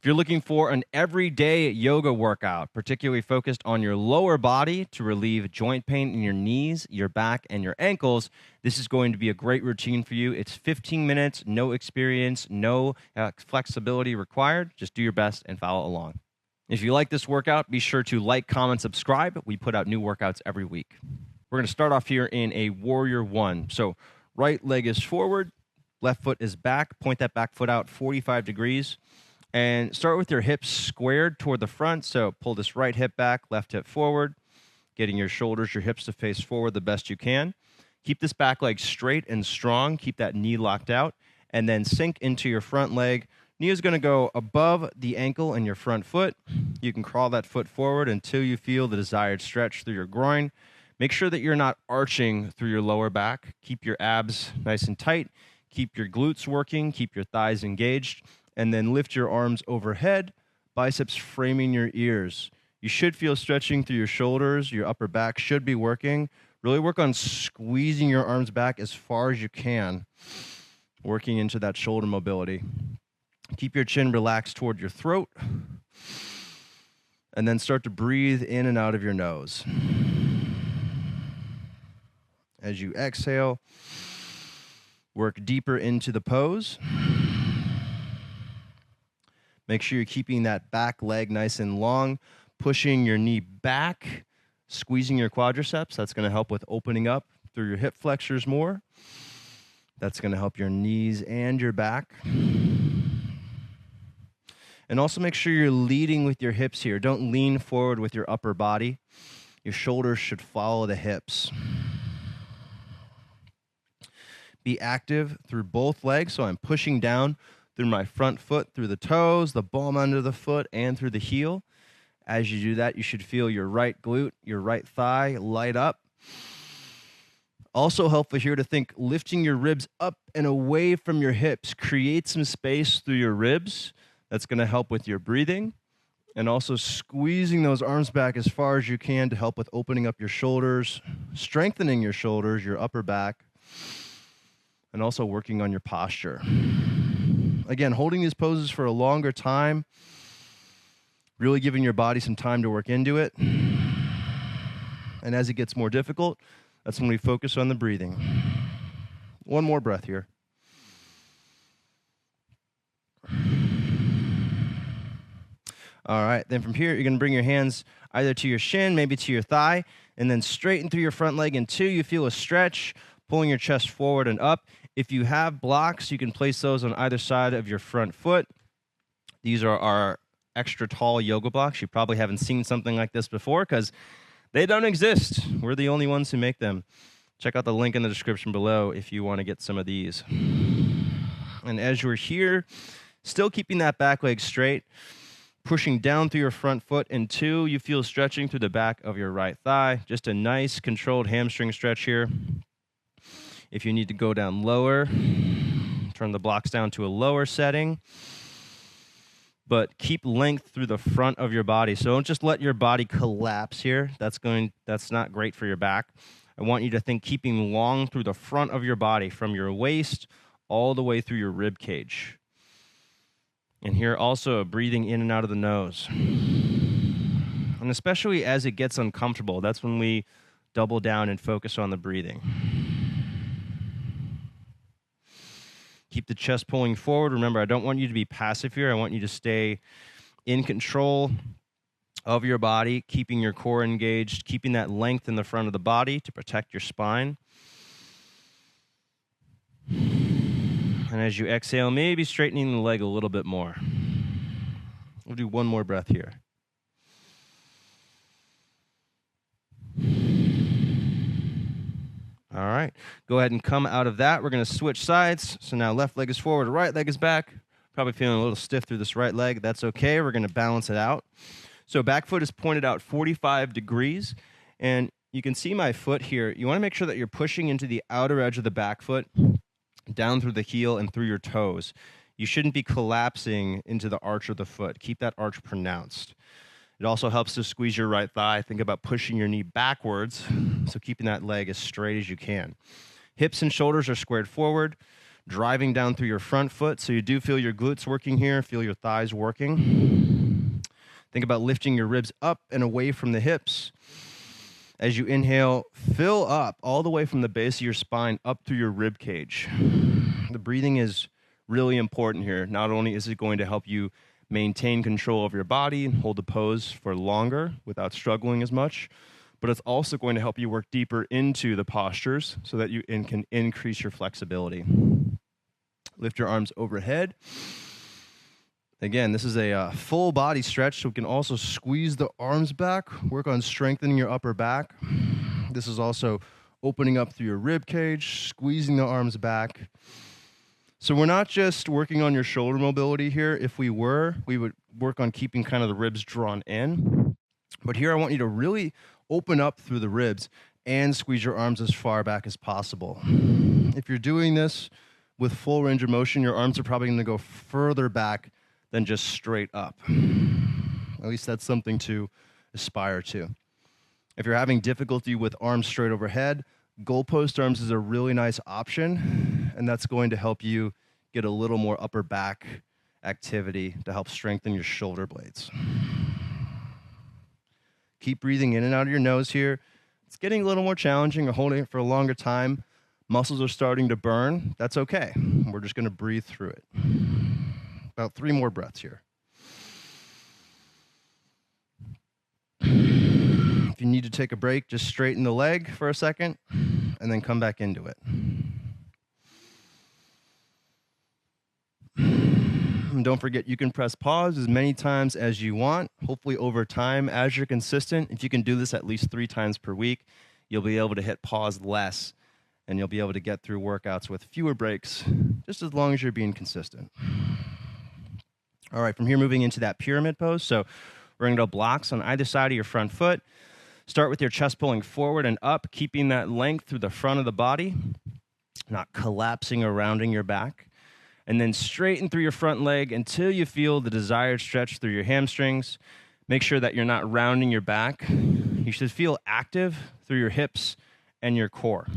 If you're looking for an everyday yoga workout, particularly focused on your lower body to relieve joint pain in your knees, your back, and your ankles, this is going to be a great routine for you. It's 15 minutes, no experience, no flexibility required. Just do your best and follow along. If you like this workout, be sure to like, comment, subscribe. We put out new workouts every week. We're going to start off here in a warrior one. So right leg is forward, left foot is back. Point that back foot out 45 degrees. And start with your hips squared toward the front. So pull this right hip back, left hip forward, getting your shoulders, your hips to face forward the best you can. Keep this back leg straight and strong. Keep that knee locked out. And then sink into your front leg. Knee is going to go above the ankle and your front foot. You can crawl that foot forward until you feel the desired stretch through your groin. Make sure that you're not arching through your lower back. Keep your abs nice and tight. Keep your glutes working. Keep your thighs engaged. And then lift your arms overhead, biceps framing your ears. You should feel stretching through your shoulders. Your upper back should be working. Really work on squeezing your arms back as far as you can, working into that shoulder mobility. Keep your chin relaxed toward your throat. And then start to breathe in and out of your nose. As you exhale, work deeper into the pose. Make sure you're keeping that back leg nice and long, pushing your knee back, squeezing your quadriceps. That's going to help with opening up through your hip flexors more. That's going to help your knees and your back. And also make sure you're leading with your hips here. Don't lean forward with your upper body. Your shoulders should follow the hips. Be active through both legs. So I'm pushing down through my front foot, through the toes, the ball under the foot, and through the heel. As you do that, you should feel your right glute, your right thigh light up. Also helpful here to think lifting your ribs up and away from your hips. Create some space through your ribs. That's going to help with your breathing. And also squeezing those arms back as far as you can to help with opening up your shoulders, strengthening your shoulders, your upper back, and also working on your posture. Again, holding these poses for a longer time, really giving your body some time to work into it. And as it gets more difficult, that's when we focus on the breathing. One more breath here. All right, then from here, you're going to bring your hands either to your shin, maybe to your thigh, and then straighten through your front leg until you feel a stretch, pulling your chest forward and up. If you have blocks, you can place those on either side of your front foot. These are our extra tall yoga blocks. You probably haven't seen something like this before because they don't exist. We're the only ones who make them. Check out the link in the description below if you want to get some of these. And as you're here, still keeping that back leg straight, pushing down through your front foot until you feel stretching through the back of your right thigh. Just a nice controlled hamstring stretch here. If you need to go down lower, turn the blocks down to a lower setting. But keep length through the front of your body. So don't just let your body collapse here. That's not great for your back. I want you to think keeping long through the front of your body, from your waist all the way through your rib cage. And here also breathing in and out of the nose. And especially as it gets uncomfortable, that's when we double down and focus on the breathing. Keep the chest pulling forward. Remember, I don't want you to be passive here. I want you to stay in control of your body, keeping your core engaged, keeping that length in the front of the body to protect your spine. And as you exhale, maybe straightening the leg a little bit more. We'll do one more breath here. All right, go ahead and come out of that. We're going to switch sides. So now left leg is forward, right leg is back. Probably feeling a little stiff through this right leg. That's okay. We're going to balance it out. So back foot is pointed out 45 degrees. And you can see my foot here. You want to make sure that you're pushing into the outer edge of the back foot, down through the heel and through your toes. You shouldn't be collapsing into the arch of the foot. Keep that arch pronounced. It also helps to squeeze your right thigh. Think about pushing your knee backwards, so keeping that leg as straight as you can. Hips and shoulders are squared forward. driving down through your front foot. So you do feel your glutes working here, feel your thighs working. Think about lifting your ribs up and away from the hips. As you inhale, fill up all the way from the base of your spine up through your rib cage. The breathing is really important here. Not only is it going to help you maintain control of your body and hold the pose for longer without struggling as much, but it's also going to help you work deeper into the postures so that you can increase your flexibility. Lift your arms overhead. Again, this is a full body stretch, so we can also squeeze the arms back, work on strengthening your upper back. This is also opening up through your rib cage, squeezing the arms back. So we're not just working on your shoulder mobility here. If we were, we would work on keeping kind of the ribs drawn in. But here I want you to really open up through the ribs and squeeze your arms as far back as possible. If you're doing this with full range of motion, your arms are probably going to go further back than just straight up. At least that's something to aspire to. If you're having difficulty with arms straight overhead, goalpost arms is a really nice option, and that's going to help you get a little more upper back activity to help strengthen your shoulder blades. Keep breathing in and out of your nose here. It's getting a little more challenging. You're holding it for a longer time. Muscles are starting to burn. That's okay. We're just going to breathe through it. About 3 more breaths here. If you need to take a break, just straighten the leg for a second and then come back into it. And don't forget, you can press pause as many times as you want. Hopefully over time, as you're consistent, if you can do this at least 3 times per week, you'll be able to hit pause less, and you'll be able to get through workouts with fewer breaks, just as long as you're being consistent. All right, from here, moving into that pyramid pose. So we're going to go blocks on either side of your front foot. Start with your chest pulling forward and up, keeping that length through the front of the body, not collapsing or rounding your back. And then straighten through your front leg until you feel the desired stretch through your hamstrings. Make sure that you're not rounding your back. You should feel active through your hips and your core.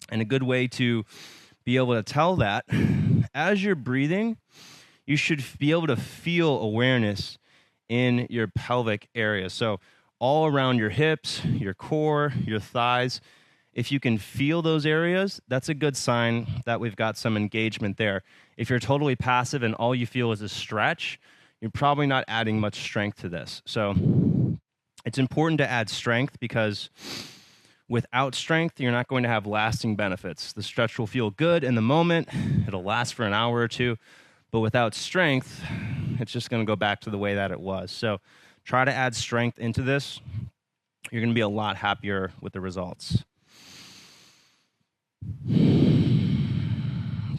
And a good way to be able to tell that, as you're breathing, you should be able to feel awareness in your pelvic area. So all around your hips, your core, your thighs. If you can feel those areas, that's a good sign that we've got some engagement there. If you're totally passive and all you feel is a stretch, you're probably not adding much strength to this. So it's important to add strength, because without strength, you're not going to have lasting benefits. The stretch will feel good in the moment. It'll last for an hour or two. But without strength, it's just going to go back to the way that it was. So try to add strength into this. You're going to be a lot happier with the results.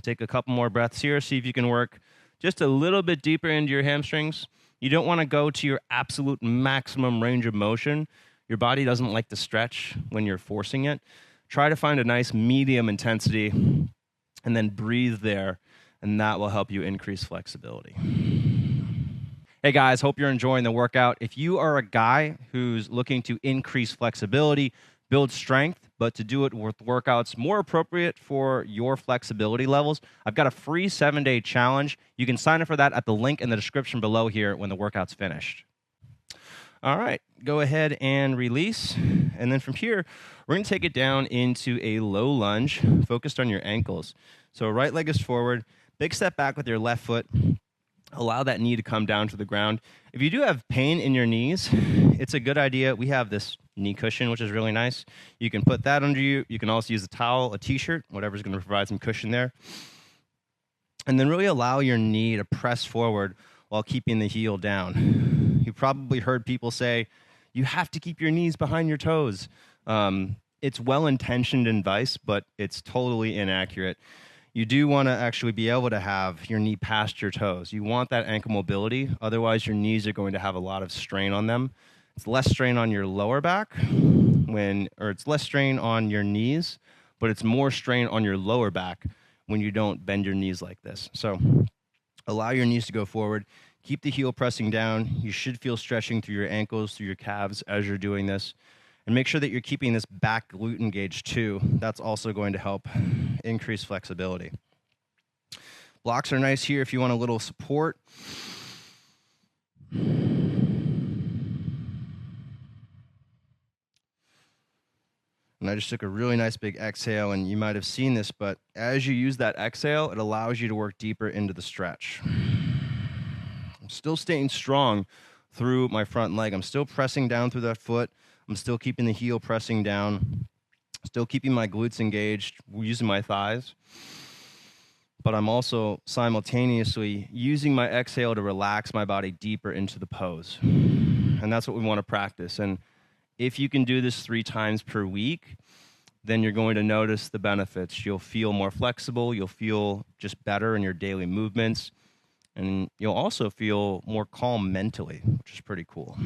Take a couple more breaths here. See if you can work just a little bit deeper into your hamstrings. You don't want to go to your absolute maximum range of motion. Your body doesn't like to stretch when you're forcing it. Try to find a nice medium intensity and then breathe there, and that will help you increase flexibility. Hey guys, hope you're enjoying the workout. If you are a guy who's looking to increase flexibility, build strength, but to do it with workouts more appropriate for your flexibility levels, I've got a free 7-day challenge. You can sign up for that at the link in the description below here when the workout's finished. All right, go ahead and release. And then from here, we're going to take it down into a low lunge focused on your ankles. So right leg is forward, big step back with your left foot. Allow that knee to come down to the ground. If you do have pain in your knees, it's a good idea. We have this knee cushion, which is really nice. You can put that under you. You can also use a towel, a t-shirt, whatever's going to provide some cushion there. And then really allow your knee to press forward while keeping the heel down. You've probably heard people say, you have to keep your knees behind your toes. It's well-intentioned advice, but it's totally inaccurate. You do want to actually be able to have your knee past your toes. You want that ankle mobility. Otherwise, your knees are going to have a lot of strain on them. It's less strain on your lower back, or it's less strain on your knees, but it's more strain on your lower back when you don't bend your knees like this. So allow your knees to go forward. Keep the heel pressing down. You should feel stretching through your ankles, through your calves as you're doing this. And make sure that you're keeping this back glute engaged too. That's also going to help increase flexibility. Blocks are nice here if you want a little support. And I just took a really nice big exhale, and you might have seen this, but as you use that exhale, it allows you to work deeper into the stretch. I'm still staying strong through my front leg. I'm still pressing down through that foot. I'm still keeping the heel pressing down, still keeping my glutes engaged, using my thighs. But I'm also simultaneously using my exhale to relax my body deeper into the pose. And that's what we want to practice. And if you can do this 3 times per week, then you're going to notice the benefits. You'll feel more flexible. You'll feel just better in your daily movements. And you'll also feel more calm mentally, which is pretty cool.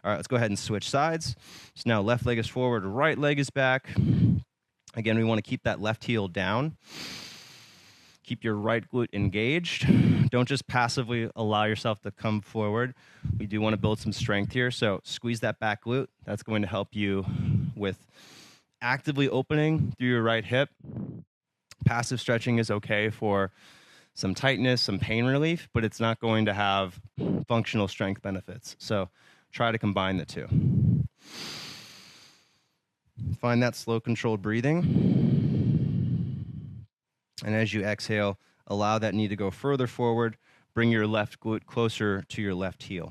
All right, let's go ahead and switch sides. So now left leg is forward, right leg is back. Again, we want to keep that left heel down. Keep your right glute engaged. Don't just passively allow yourself to come forward. We do want to build some strength here, so squeeze that back glute. That's going to help you with actively opening through your right hip. Passive stretching is okay for some tightness, some pain relief, but it's not going to have functional strength benefits. So try to combine the two. Find that slow, controlled breathing. And as you exhale, allow that knee to go further forward. Bring your left glute closer to your left heel.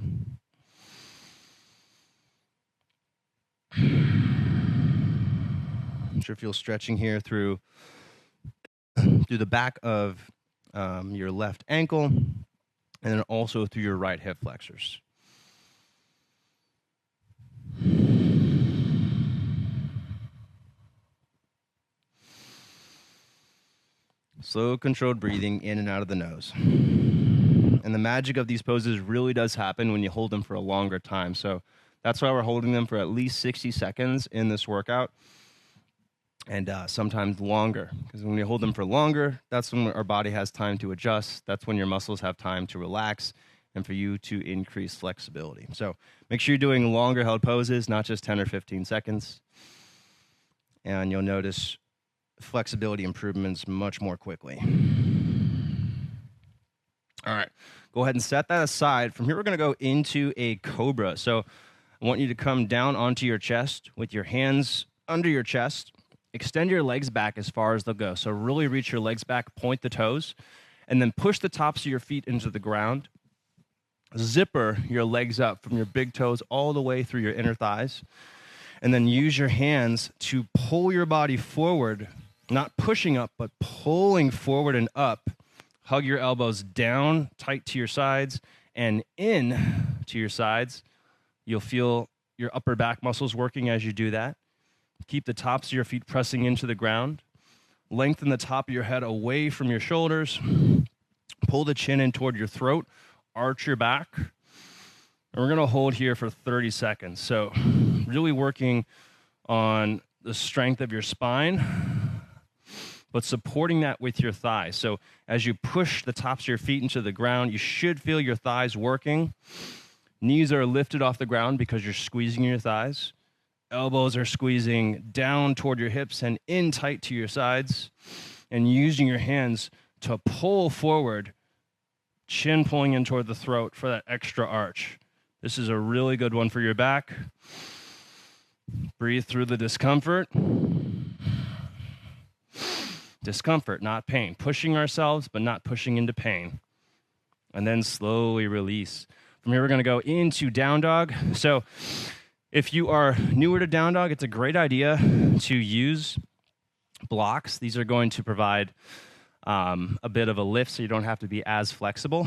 I'm sure feel stretching here through the back of your left ankle, and then also through your right hip flexors. Slow, controlled breathing in and out of the nose. And the magic of these poses really does happen when you hold them for a longer time. So that's why we're holding them for at least 60 seconds in this workout, and sometimes longer. Because when you hold them for longer, that's when our body has time to adjust. That's when your muscles have time to relax and for you to increase flexibility. So make sure you're doing longer held poses, not just 10 or 15 seconds. And you'll notice flexibility improvements much more quickly. All right, go ahead and set that aside. From here, we're going to go into a Cobra. So I want you to come down onto your chest with your hands under your chest. Extend your legs back as far as they'll go. So really reach your legs back, point the toes, and then push the tops of your feet into the ground. Zipper your legs up from your big toes all the way through your inner thighs. And then use your hands to pull your body forward, not pushing up, but pulling forward and up. Hug your elbows down, tight to your sides, and in to your sides. You'll feel your upper back muscles working as you do that. Keep the tops of your feet pressing into the ground. Lengthen the top of your head away from your shoulders. Pull the chin in toward your throat. Arch your back. And we're going to hold here for 30 seconds. So really working on the strength of your spine, but supporting that with your thighs. So as you push the tops of your feet into the ground, you should feel your thighs working. Knees are lifted off the ground because you're squeezing your thighs. Elbows are squeezing down toward your hips and in tight to your sides, and using your hands to pull forward, chin pulling in toward the throat for that extra arch. This is a really good one for your back. Breathe through the discomfort. Discomfort, not pain. Pushing ourselves, but not pushing into pain. And then slowly release. From here, we're going to go into down dog. So if you are newer to down dog, it's a great idea to use blocks. These are going to provide a bit of a lift so you don't have to be as flexible.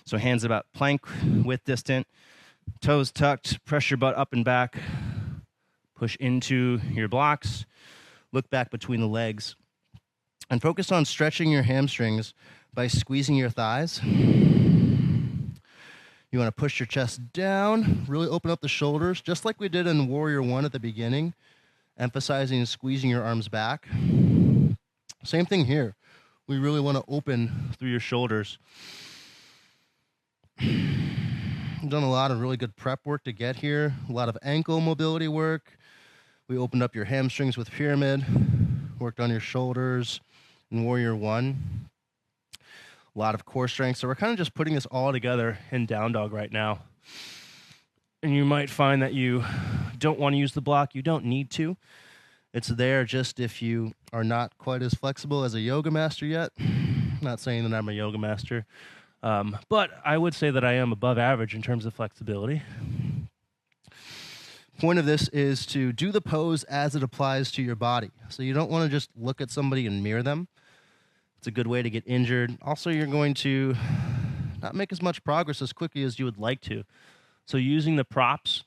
So hands about plank width distant, toes tucked, press your butt up and back, push into your blocks, look back between the legs, and focus on stretching your hamstrings by squeezing your thighs. You want to push your chest down, really open up the shoulders, just like we did in Warrior 1 at the beginning, emphasizing and squeezing your arms back. Same thing here. We really want to open through your shoulders. We've done a lot of really good prep work to get here, a lot of ankle mobility work. We opened up your hamstrings with pyramid, worked on your shoulders, In Warrior 1, a lot of core strength. So we're kind of just putting this all together in Down Dog right now. And you might find that you don't want to use the block. You don't need to. It's there just if you are not quite as flexible as a yoga master yet. Not saying that I'm a yoga master, but I would say that I am above average in terms of flexibility. Point of this is to do the pose as it applies to your body. So you don't want to just look at somebody and mirror them. It's a good way to get injured. Also, you're going to not make as much progress as quickly as you would like to. So using the props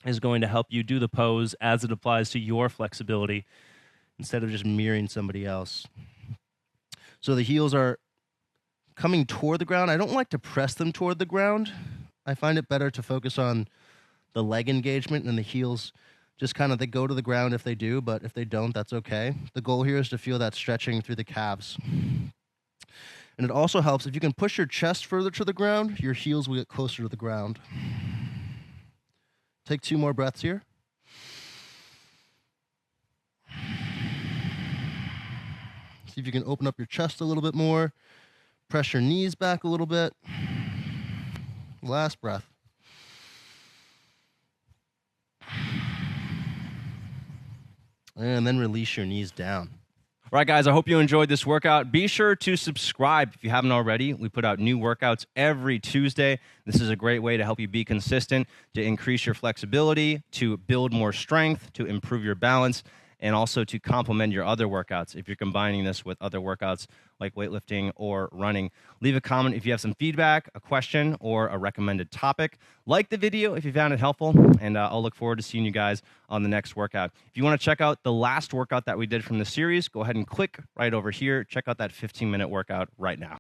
is going to help you do the pose as it applies to your flexibility instead of just mirroring somebody else. So the heels are coming toward the ground. I don't like to press them toward the ground. I find it better to focus on the leg engagement, and the heels just kind of, they go to the ground if they do, but if they don't, that's okay. The goal here is to feel that stretching through the calves. And it also helps if you can push your chest further to the ground, your heels will get closer to the ground. Take 2 more breaths here. See if you can open up your chest a little bit more. Press your knees back a little bit. Last breath. And then release your knees down. All right, guys, I hope you enjoyed this workout. Be sure to subscribe if you haven't already. We put out new workouts every Tuesday. This is a great way to help you be consistent, to increase your flexibility, to build more strength, to improve your balance, and also to complement your other workouts if you're combining this with other workouts like weightlifting or running. Leave a comment if you have some feedback, a question, or a recommended topic. Like the video if you found it helpful, and I'll look forward to seeing you guys on the next workout. If you want to check out the last workout that we did from the series, go ahead and click right over here. Check out that 15-minute workout right now.